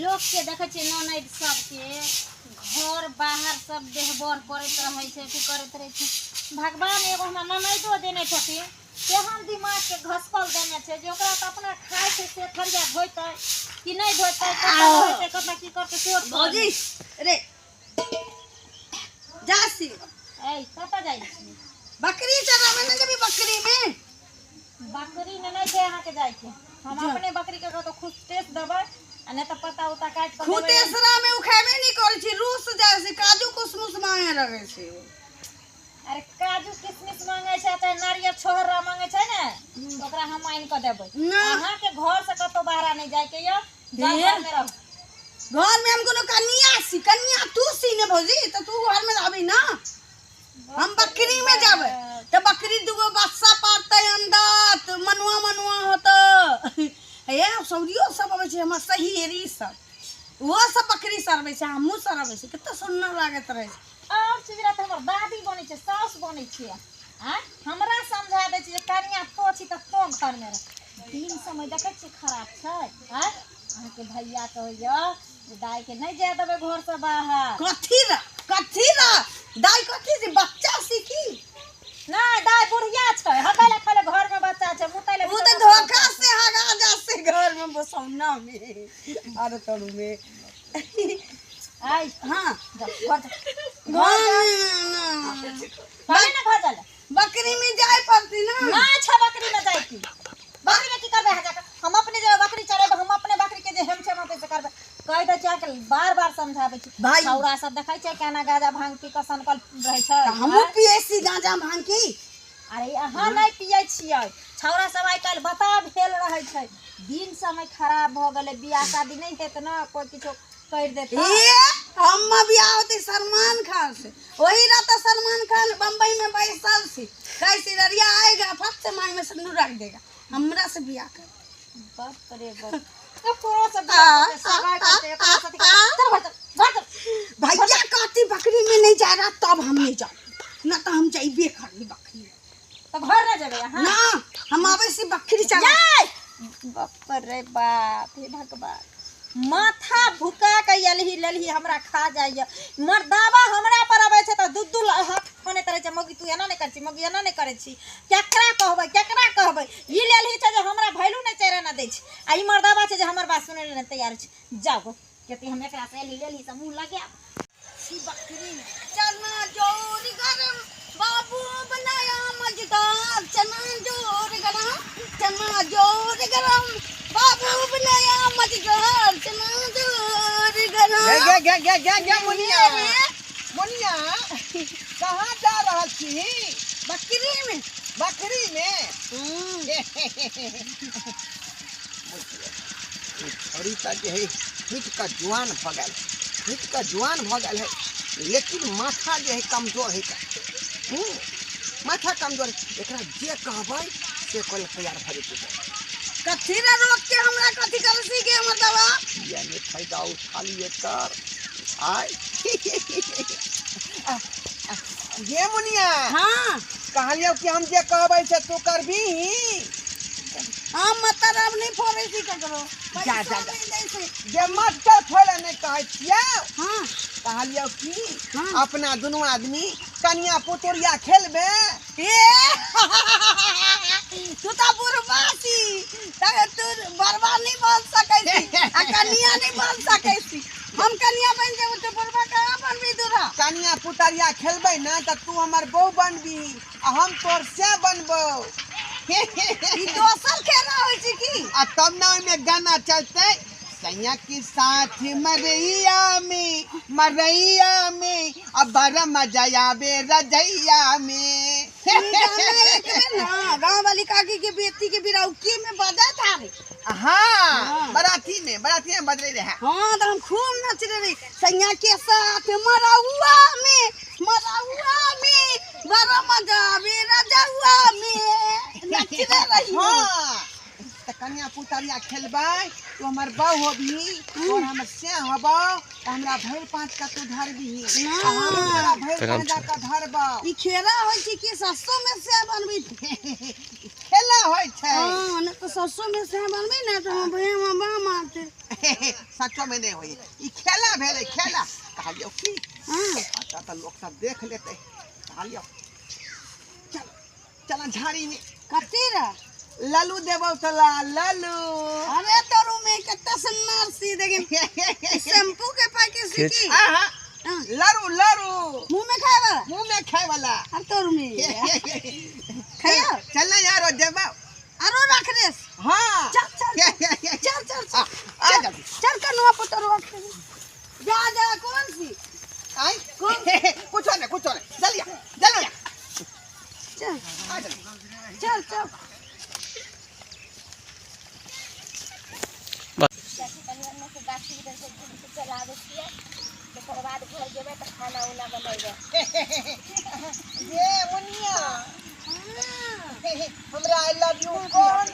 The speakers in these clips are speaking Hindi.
लोग के देखे छे ननद सब के घर बाहर सब देहबर करत रहे छे कि करत रहे छे। भगवान एगो हमरा ननदो देने छथिन तेहन दिमाग के घसकल देने छे जे ओकरा त अपना खाए छे से थरिया धोइतै कि नहीं धोइतै कतना की करते सोच भौजी रे जासी ए कता जाई छी बकरी चरावे न जबी बकरी में नहीं छे अहाँ के जाई के हम अपने बकरी के तो खुद टेस्ट देबै आ नहीं तो पता उता काट के खुद तेसरा में उखाबे नहीं करे छी रूस जाय से काजू कुसमुस मांगे लगे छे। अरे काजू किशमिश मांगे छे त नारियल छोहरा मांगे छे ने ओकरा हम आइन के देबै अहाँ के घर से कतो बाहर नहीं जाय के यो घर में रह घर में हम कोनो कन्या तू सी ने भौजी तो तू घर में रहबी ना हम बकरी में जाबे तो बकरी दुगो बच्चा पारते अंडा तो मनुआ होता ये सौरियो सब आवे छे हमर सहेरी सब वो सब बकरी सरबे छे हमहु सरबे छे कितना सुंदर लागत रहे और चिवरा त हमर दादी बने छे सास बने छे हां हमरा समझा दे छे कन्या तो छी त तो घर में रह दिन समय देखे छे खराब छे हां अहाँ के भैया कहइयो दाई के नहीं जाय देबे घर से बाहर कथी ला दाई कथी से बच्चा सीखी ना दाई बुढ़िया छे हकले खले घर में बच्चा छे मुतले वो तो धोखा से हगा जा से घर में बसौना में अरे तड़ू में आई हां घर घर ना घर चले बकरी में जाए पड़ती ना ना छ बकरी में जाई की बकरी में की करबे है हम अपने जे बकरी चरेबे हम अपने बकरी के जे हम छे मते से करबे कह दे छै के बार समझाबे छी छौरा सब देखै छै केना गाजा भांग पी के सनकल रहै छै हमहु पिए छी गाजा भांग की अरे अहाँ नहीं पिए छियै छौरा सब आइ काल बता भेल रहै छै दिन समय खराब भ गेलै बियाह शादी नहीं हेत ना कोई किछो कर देता हम बियाह होती सलमान खान से वही रहता सलमान खान बम्बई में बैसल थी कैसी लड़िया आएगा फट से मांग में सिंदूर रख देगा हमरा से बियाह कर बाप रे बाप तो पूरा सब सगाई करते चल भैया कहती बकरी में नहीं जा रहा तब हम नहीं जाए ना तो हम जाइबे करनी बकरी तो घर ना जाबे हां ना हम आवे से बकरी चला बाप रे बाप हे भगवान माथा भुका के ललही हमरा खा जाइए मर्दावा हमरा पर आवे छै त दूध हाथ खाने तरह छै मगी तू एना नहीं कर छी मगी एना नहीं करे छी केकरा कहबै ई ललही छै जे हमरा भैलू नहीं चेरे ना दै छै आ ई मर्दावा छै जे हमर बात सुनै ले तैयार छै जाओ केती हम एकरा से ललही से मुंह लगे छी बकरी में चना जोरी गरम बाबू बनाया मजेदार चना जोरी गरम बाबू बनाया मजेदार चना जोरी गरम गे मुनिया कहाँ जा रहा छी बकरी में छोरी का जे है हिट का जुआन भ गल है लेकिन माथा जे है कमजोर है माथा कमजोर एकरा जे कहबै से कोल तैयार भ जेतै कथी रे रोक के हमरा कथी करसी के हमर दवा यानी फायदा उठा लिए कर आय ये मुनिया हां कहलियो कि हम जे कहबै से तू करबी हम मतलब नहीं फोड़े सी ककरो जा जे मत कर फोड़े नहीं कहै छियै हां कहलियो कि अपना दोनों आदमी कन्या पुतरिया खेलबे तू तो बुरबासी तू बर्बाद नहीं बोल सकै छी आ कन्या नहीं बोल सकै छी हम कन्या बन जेबो तो बर्बाद कहां बनबी दूरा कन्या पुतरिया खेलबै ना त तू हमर बहू बनबी आ हम तोर से बनबो ई दोसर खेला होय छै की आ तब ना ओय में गाना चलते सैया के साथ मरैया में अब बड़ा मजा आवे रजैया में ना गांव वाली काकी के बेटी के बिरौकी में बजा था हाँ बराती में बज रहे हैं हाँ तो हम खूब नच रहे सैया के साथ मरौआ में बड़ा मजा आवे रजौआ में नच रही हाँ तो कन्या पुतरिया खेलबै तो हमर बहू होबी और हमर से होबो हमरा भैर पांच का तू धरबी हमरा भैर पांच का धरबो ई खेला होय छै कि सस्सो में से बनबी खेला होय छै हां न तो सस्सो में से बनबी ना तो हम भैया मामा मारते सचो में नहीं होई ई खेला भेले खेला कहलियो की अच्छा तो लोग सब देख लेते कहलियो चल चला झाड़ी में कतीरा लालू देबो तो लालू अरे तोरू में कितना सन्नार सी देगे शैम्पू के पैकेट सी की आहा लारू लारू मुंह में खाए वाला मुंह में खाए वाला अरे तोरू में खाया चल ना यार देबो अरे रख दे हां चल आ जा चल कनुआ पुतरू जा जा कौन सी आई कुछ नहीं चल चल आ जा चल ये मुनिया हमरा आई लव यू कौन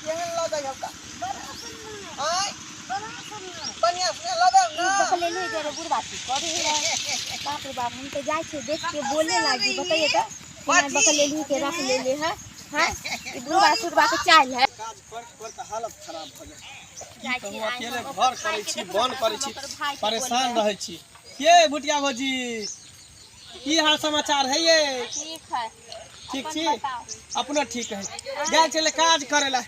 केहन लगे हमका आई बढ़िया से लगे बाप हम तो जाए छे देख के बोले लागी बताइए तो मैं बकलेली के रख ले ले है हां ई बुढ़वा सुरवा के चाल है काज कर के हालत खराब भ जाय हम अकेले घर करै छी बन करै छी परेशान रहै छी ये भुटिया भौजी की हाल समाचार है ये ठीक है ठीक छी अपनो ठीक है जाय चले काज करेला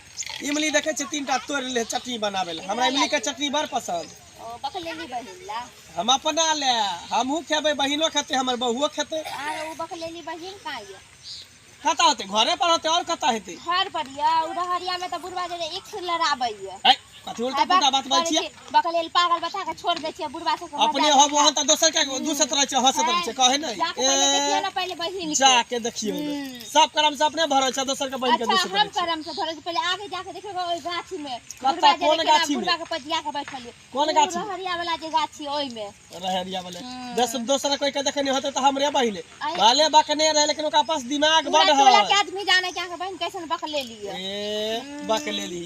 इमली देखे छ तीनटा तोड़ ले चटनी बनावे ला हमरा इमली के चटनी बड़ पसंद ओ बकलेली बहिनला हम अपना ले हमहू खेबै बहिनो खेते हमर बहुओ खेते अरे ओ बकलेली बहिन का ये कता होते घरे पर होते और कता हेते घर पर या उड़हरिया में तो बुढ़वा जे एक से लड़ाबै ये ए कथि उल्टा पुल्टा बात बोल छियै बकलेल पागल बता के छोड़ दे छियै बुढ़वा से अपने हो वहां त दोसर के दूसर तरह से हंसत रह छै कहे नहीं देखियो ना पहले बहिन जाके देखियो सब करम से अपने भरल छै दोसर के बहिन के दूसर हम करम से भरल पहले आगे जाके देखो ओई गाछी में कता कोन गाछी में बुढ़वा के पजिया के बैठल कोन गाछी उड़हरिया वाला जे गाछी ओई में रहरिया वाले दस दोसर कोई के देखे नहीं होते त हमरे बहिले बाले बकने रहे लेकिन ओका पास दिमाग बड़ है पूरा के आदमी जाने क्या के बहन कैसन बकलेली है ए बकलेली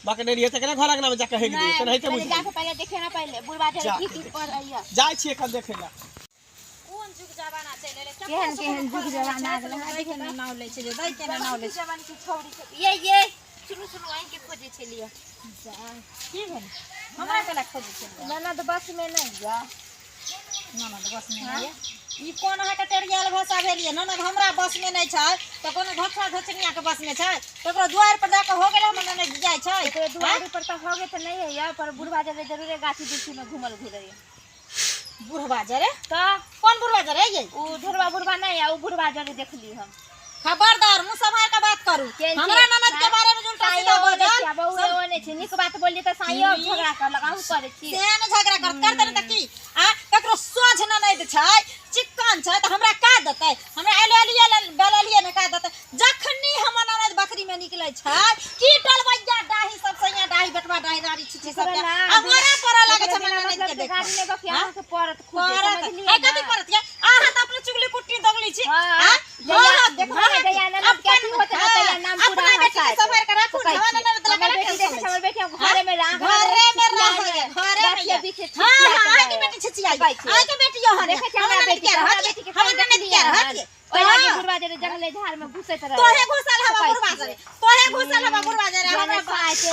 बकने रही त केना घर अंगना में जाके हेग दे केना हेते बुझ जाके पहले देखे ना पहले बुढ़वा जे की पर आइया जाय छिए कल देखेला कोन जुग जमाना चले ले केहन जुग जमाना आ गेल देखे ना नाव ले चले दै के ना नाव ले जमाना की छोड़ी ये सुनु आई के खोजे छलिए की भेल हमरा के ला खोजे छलिए ना तो बस में नहीं जा ना तो बस में नहीं ई कोन है के टेरियल भाषा भेलिए ना हमरा बस में नहीं छै तो कोनो घोछा घोचनिया के बस में छै तकरो द्वार पर जाके हो गेल हम नहीं जाय छै तो द्वार पर तो हो गे त नहीं है या पर बुढ़वा जरे जरूर गाछी बिछी में घुमल घुरे बुढ़वा जरे तो कौन बुढ़वा जरे ये ओ ढेरवा बुढ़वा नहीं है ओ बुढ़वा जरे देखली हम खबरदार मुंह संभाल के बात करू हमरा ननद के बारे में उल्टा सीधा बोल बहु ओने छी निक बात बोलिए त साइयो झगड़ा कर लगाऊ करे छी सेन झगड़ा कर देने त की आ ककरो सोझ ननद छै चिक्कन छै त हमरा का देतै हमरा एलिए बेलिए में का देतै जखनी हम ननद बकरी में निकलै छै की टलबैया डाही सब सैया डाही बेटवा डाही रारी छी सब हमरा पर लागे छै ननद के देख गाड़ी में बकिया के परत खुद समझलिए आ कथि परत या आहा त अपने चुगली कुट्टी दगली छी हां देखो दया ननद के की होते दया नाम पूरा हटा सफर कर रखू ननद लगा बेटी देख हमर बेटी घरे में रह घरे में बीचे हां आगे बेटी छिचिया आगे बेटी यो हरे हमरा बेटी के हमरा ननद के हट ओए बुढ़वा जरे जंगले झाड़ में घुसैत रहे तोहे घुसल हवा बुढ़वा जरे हमरा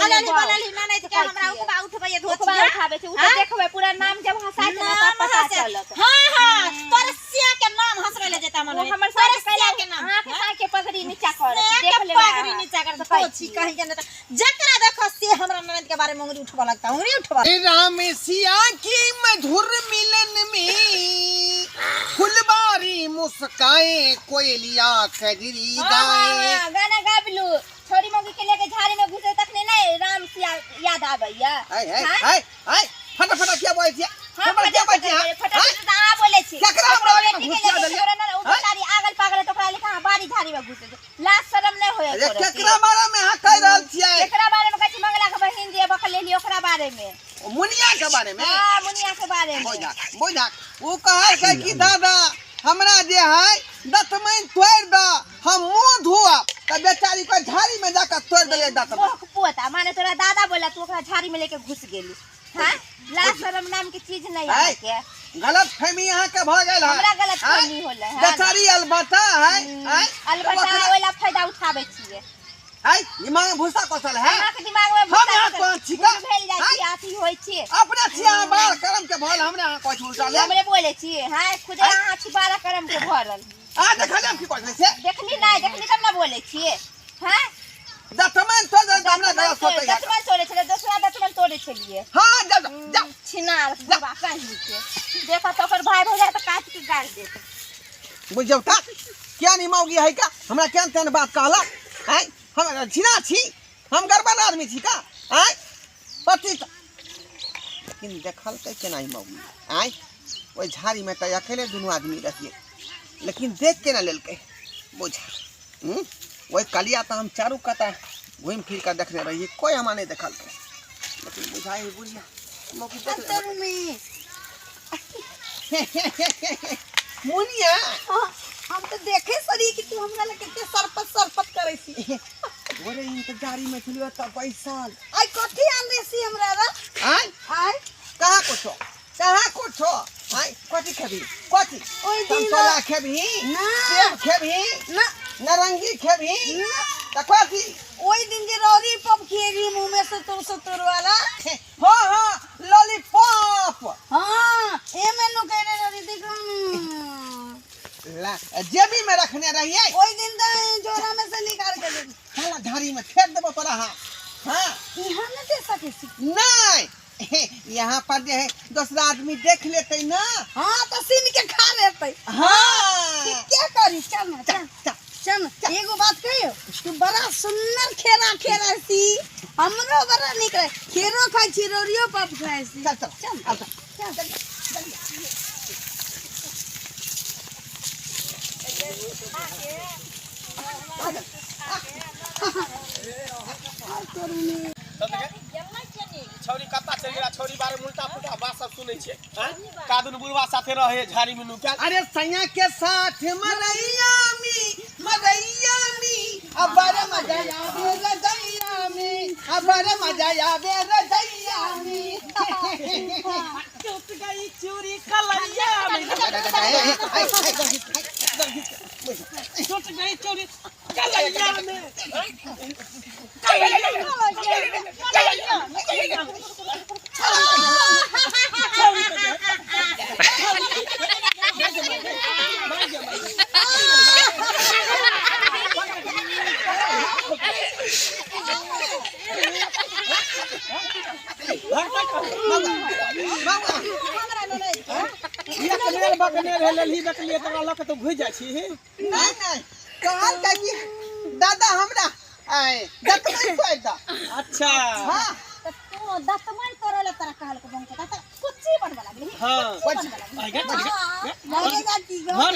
अलली बलली ननद के हमरा उठबा उठबे धोती उठाबे छै उ त देखबे पूरा नाम जब हंसाइत न त पता चलत हां परसिया के नाम हंसबे ले जेता मन हमर परसिया के नाम आंख के पगड़ी नीचा कर देख ले पगड़ी नीचा कर त कोची कहि के न त जकरा देखो से हमरा ननद के बारे में उंगली उठबा लगता उंगली उठबा राम सिया की मधुर मिलन में फुलबारी मुस्काए कोयलिया कजरी गाए गाना गाबलू छोरी मोगी के लेके झाड़ी में घुसे तकने नहीं राम सिया याद आबैया हाय फटाफट क्या बोलै छियै फटाफट क्या बोलै छियै फटाफट त आ बोलै छी केकरा हमरा बारे में घुसिया देलियै ना उ बेचारी आगल पागल तो ओकरा लिखा बारी झाड़ी में घुसे लाज शरम नहीं होय अरे केकरा बारे में हां कह रहल छियै केकरा बारे में कहै छी मंगला के बहिन जे बकलेली ओकरा बारे में मुनिया के बारे में हां मुनिया के बारे में बोझा उ कहै छै कि दादा हमरा जे है दतमैन तोड़ द हम मुंह धोआ त बेचारी को झाड़ी में जाकर तोड़ देले दतमैन पोता माने तोरा दादा बोला तू ओकरा झाड़ी में लेके घुस गेली हां लाज शरम नाम के चीज नहीं है के गलत फहमी यहां के भ गेल है हमरा गलत फहमी होले है बेचारी अलबता है अलबता वाला फायदा उठाबे छिए आई दिमाग में भूसा कौशल है अहाँ के दिमाग में हम भूसा यहाँ कौशल कौन छिका भेल जाइ छी आथी होइ छी अपने छिया बाल करम के भल हमने यहाँ कुछ उल्टा ले हमरे बोले छी हां खुदे अहाँ छी 12 करम के भरल आ देखले हम की कहले से देखली तब ना बोले छी हां दतमन तो हमरा गला सोते है दतमन तोड़े छले दूसरा दतमन तोड़े छलिए हां जा जा छिनार बाबा कहि के देखा तो ओकर भाई भौजाई त काट के गाड़ देत बुझौ ता क्या नहीं मौगी है का हमरा केन तेन बात कहला आई हम छिना छी हम गरबन आदमी छी का आई पति लेकिन देखल के केना ही मौगी आई ओइ झाड़ी में त अकेले दुनु आदमी रहिए लेकिन देख के ना लेलके बुझा वही कलिया तो हम चारू कता घूम फिर कर देखने रहिए कोई हमारे नहीं देखल के लेकिन बुझाई बुझिया मौकी देख अंतर में मुनिया हम तो देखे सरी कि तू हमरा लगे कितने सरपत करे सी ओरे इंतजारी में चलियो त पैसल आई कथी आन देसी हमरा रा आई आई कहाँ कुछ आई कथी खेबी कथी ओई दिन संतोला खेबी ना सेब खेबी ना नारंगी खेबी ना त कथी ओई दिन जे रौरी पप खेरी मुंह में से तो वाला हां लॉलीपॉप हां ए मेनू कह रे रौरी देखो ला जेबी में रखने रहिए ओई दिन द जोरा में से निकाल के दे साला झाड़ी में फेंक देबो तोरा हां यहां न दे सके सी नहीं यहाँ पर जो है दूसरा आदमी देख लेते ना हां तो सीन के खा लेते हाँ क्या करी चल ना चल एगो बात कहियो तू बड़ा सुंदर खेरा सी हमरो बड़ा निक रहे खेरो खाइ छी रोरियो पप खाइ छी चल छौरी कत्ता चल गेला छौरी बारे उल्टा पुल्टा बात सब सुनै छियै कादुन बुढ़वा साथे रहे झाड़ी में नुका अरे सैया के साथ मरैया मी अब बड़ा मजा आवे रदैया में अब बड़ा मजा आवे रदैया में टूट गई चूड़ी कलैया में टूट गई चूड़ी कलैया में तो घुस जाइ छी नहीं कहल का कि दादा हमरा आए दतमन कोइ दा अच्छा हां तो दतमन तोरे ले तरह कहल के बन के कुछ बनवा लागली हां लगेगा की गो घर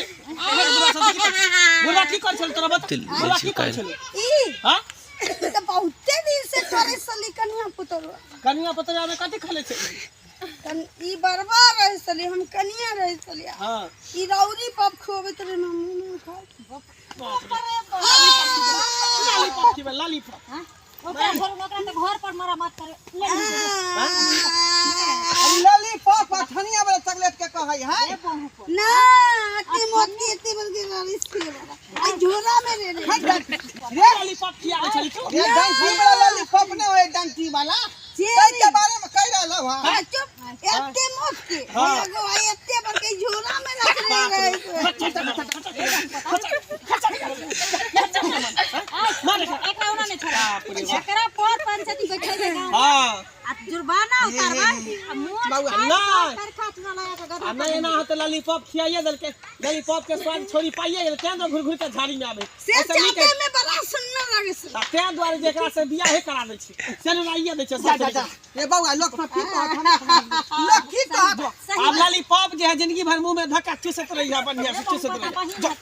बुढ़वा की कर छल तोरा बत बुढ़वा की कर छल ई हां तो बहुते दिन से करे सली कन्या पुतरवा कनिया पतरा में कथि खले छै ई बरबा रहे सली हम कन्या रहे सली हां ई रौरी पप खोबे तरे हम खा लालीपॉप घर पर मरा मत करे लॉलीपॉप धनिया वाला चॉकलेट के कहै है ना अति मोती अति बन के रानी से आई झोरा में रे लालीपॉप किया छली तू ये डंकी वाला लॉलीपॉप न होय डंकी वाला चेरी के बारे में कह रहल हां चुप एते मोट के एगो आई एते पर के झोरा में रख मारे एकरा ओना ने छोड़ा एकरा पर पंचायती बैठे दे हां आ जुर्माना उतारबा मोट ना कर खाट ना लगा के गधा नहीं ना होते लॉलीपॉप खियाइए दल के लॉलीपॉप के स्वाद छोड़ी पाइए गेल केंद्र घुर घुर के झाड़ी में आवे से चाटे में बड़ा सुंदर लगे से ते द्वारे जेकरा से बियाह हे करा दे छी से लाइए दे छै जा ये बौआ लोग सब की कहत लोग की कहत अब लॉलीपॉप जे है जिंदगी भर मुंह में धक्का चूसत रही है बढ़िया से चूसत रही जा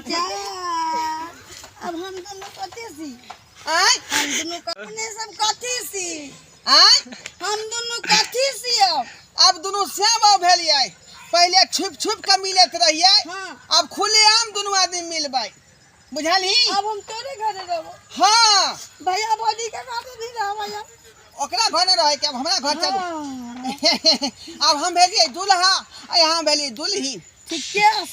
जा अब हम दोनों कते सी आय हम दोनों अपने सब कथी सी आय हम दोनों कथी सी अब दोनों सेवा भेलिए पहले छुप के मिलत रहिए हां अब खुले आम दोनों आदमी मिलबै बुझाली अब हम तोरे घरे रहबो हां भैया भौजी के घरे भी रहबो यार ओकरा घर न रहे के अब हमरा घर चलू अब हम भेलिए दूल्हा आ यहाँ भेली दुल्ही ठीक है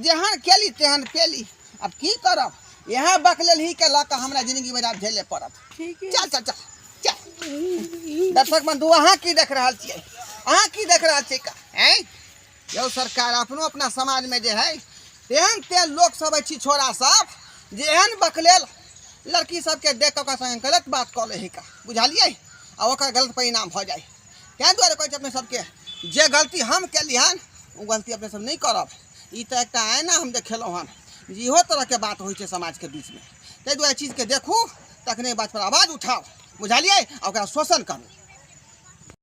जेहन केली तेहन पेली अब की करब यह बकलेल ही के लक हमरा जिंदगी में रात झेले पड़त। ठीक है चल चल चल चल। दर्शक बंधु अहाँ की देख रहल छियै, अहाँ की देख रहल छियै का हैं? यौ सरकार अपनो अपना समाज में जे है तेहन तेहन लोग सब छी छोरा सब जे एहन बकलेल लड़की सबके देख के ओकरा संगे गलत बात कऽ ले है का, बुझलियै? आ ओकर गलत परिणाम भऽ जाए। तैं दुआरे कहै छै अपने सबके जे गलती हम केली हन ओ गलती अपने सब नहीं करब। ई तऽ एकटा आईना हम देखेलहुँ हन जे इहो तरह के बात होइ छै समाज के बीच में। ताहि दुआरे चीज के देखू तखने बात पर आवाज उठाओ, बुझलियै? आ ओकरा शोषण करू।